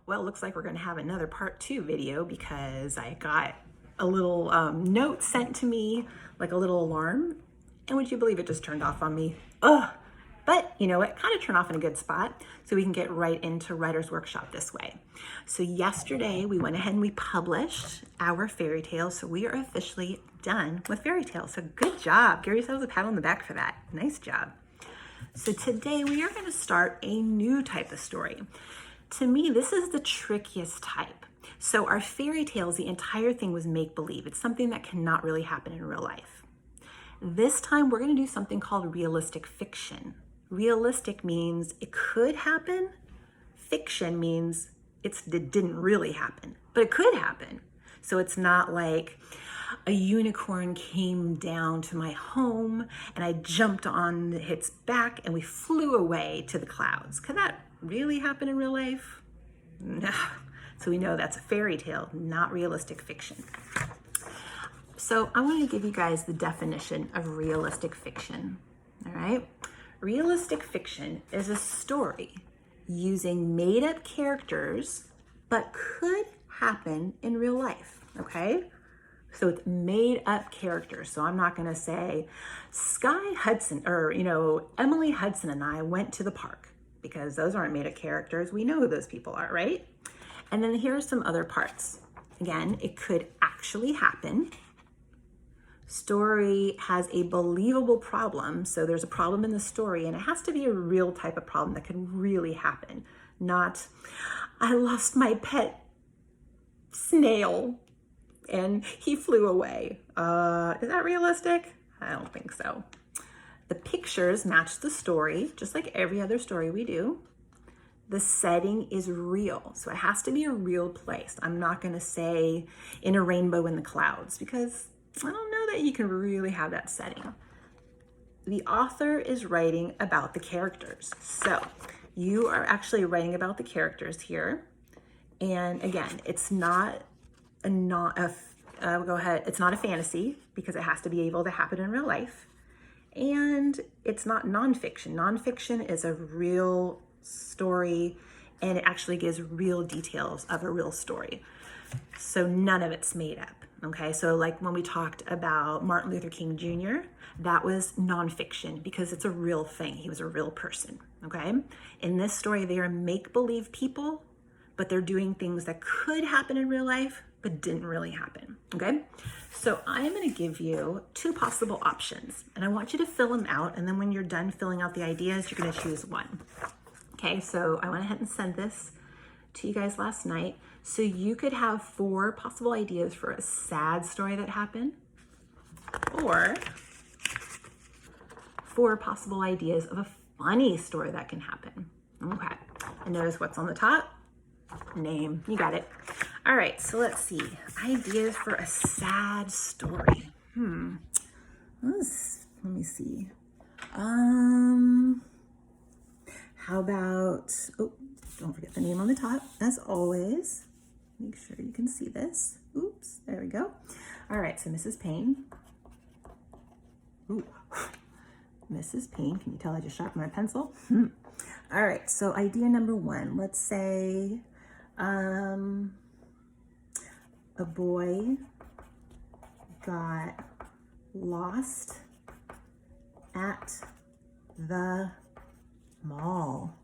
Well, it looks like we're going to have another part 2 video because I got a little note sent to me, like a little alarm. And would you believe it just turned off on me? Ugh. But you know what, kind of turn off in a good spot so we can get right into Writer's Workshop this way. So yesterday we went ahead and we published our fairy tale. So we are officially done with fairy tales. So good job. Give yourselves a pat on the back for that. Nice job. So today we are going to start a new type of story. To me, this is the trickiest type. So our fairy tales, the entire thing was make-believe. It's something that cannot really happen in real life. This time we're going to do something called realistic fiction. Realistic means it could happen. Fiction means it didn't really happen, but it could happen. So it's not like a unicorn came down to my home and I jumped on its back and we flew away to the clouds. Could that really happen in real life? No. So we know that's a fairy tale, not realistic fiction. So I want to give you guys the definition of realistic fiction. All right. Realistic fiction is a story using made-up characters, but could happen in real life. Okay. So it's made up characters. So I'm not going to say Sky Hudson or, Emily Hudson and I went to the park, because those aren't made up characters. We know who those people are, right? And then here's some other parts. Again, it could actually happen. Story has a believable problem. So there's a problem in the story and it has to be a real type of problem that could really happen. Not, I lost my pet snail and he flew away. Is that realistic? I don't think so. The pictures match the story, just like every other story we do. The setting is real, so it has to be a real place. I'm not gonna say in a rainbow in the clouds, because I don't know that you can really have that setting. The author is writing about the characters. So you are actually writing about the characters here. And again, it's not it's not a fantasy, because it has to be able to happen in real life. And it's not nonfiction. Nonfiction is a real story and it actually gives real details of a real story. So none of it's made up. Okay, so like when we talked about Martin Luther King Jr., that was nonfiction because it's a real thing. He was a real person. Okay, in this story, they are make-believe people, but they're doing things that could happen in real life, but didn't really happen. Okay, so I'm going to give you 2 possible options and I want you to fill them out. And then when you're done filling out the ideas, you're going to choose one. Okay, so I went ahead and sent this to you guys last night. So you could have 4 possible ideas for a sad story that happened, or 4 possible ideas of a funny story that can happen. Okay, and notice what's on the top? Name. You got it. All right, so let's see. Ideas for a sad story. Let me see. How about, oh, don't forget the name on the top, as always. Make sure you can see this. Oops, there we go. All right, so Mrs. Payne. Ooh, Mrs. Payne, can you tell I just sharpened my pencil? All right, so idea number 1, let's say a boy got lost at the mall.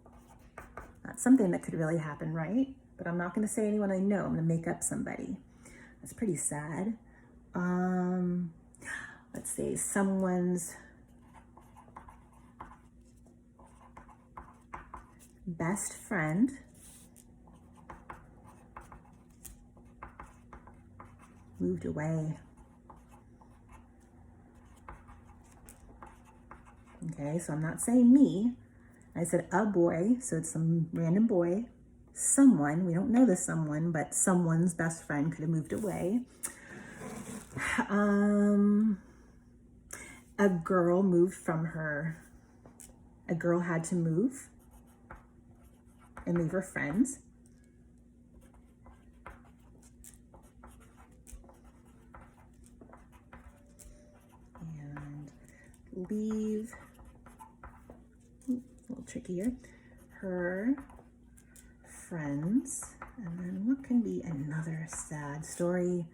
That's something that could really happen, right? But I'm not going to say anyone I know. I'm going to make up somebody. That's pretty sad. Let's say someone's best friend moved away. Okay, so I'm not saying me. I said a boy, so it's some random boy. Someone, we don't know this someone, but someone's best friend could have moved away. A girl moved from her. A girl had to move and leave her friends. And leave, a little trickier, her friends And then what can be another sad story?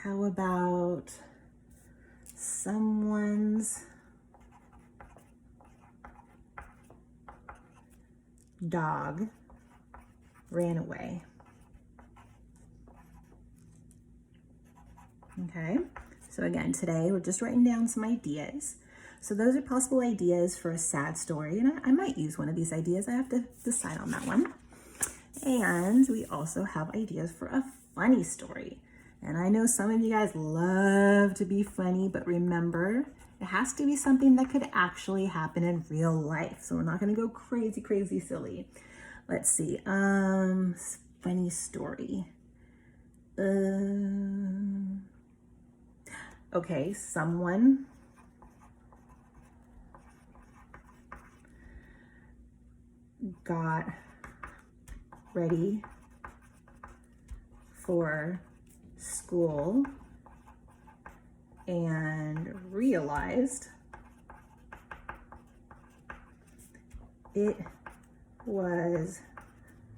How about someone's dog ran away? Okay, so again, today we're just writing down some ideas. So those are possible ideas for a sad story, and I might use one of these ideas. I have to decide on that one. And we also have ideas for a funny story. And I know some of you guys love to be funny, but remember, it has to be something that could actually happen in real life. So we're not gonna go crazy, crazy silly. Let's see, funny story. Okay, someone got ready for school and realized it was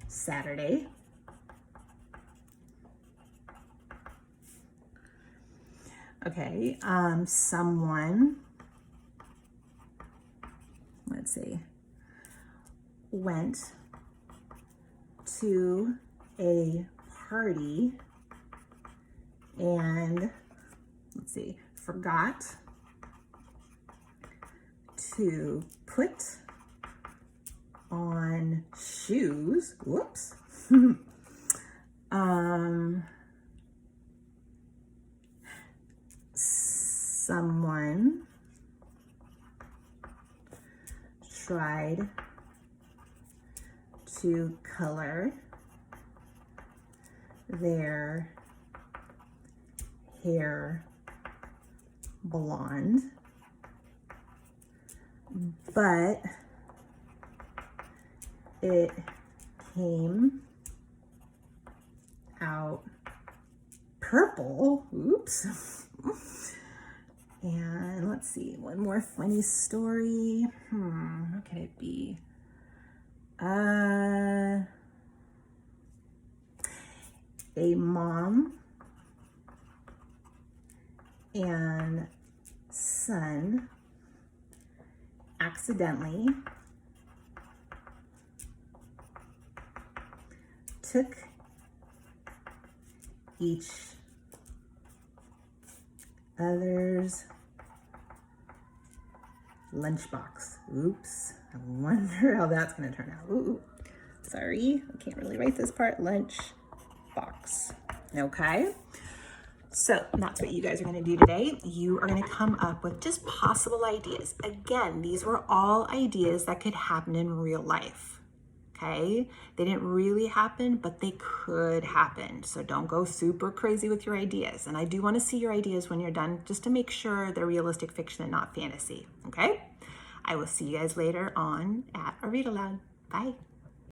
Saturday. Okay, someone, let's see, went to a party and, let's see, forgot to put on shoes. Whoops. Someone tried to color their hair blonde, but it came out purple. Oops. And let's see, one more funny story. What could it be? A mom and son accidentally took each other's lunchbox. Oops, I wonder how that's gonna turn out. Ooh, sorry, I can't really write this part. Lunch box. Okay, so that's what you guys are going to do today. You are going to come up with just possible ideas. Again, these were all ideas that could happen in real life. Okay, they didn't really happen, but they could happen. So don't go super crazy with your ideas. And I do want to see your ideas when you're done, just to make sure they're realistic fiction and not fantasy. Okay, I will see you guys later on at A Read Aloud. Bye.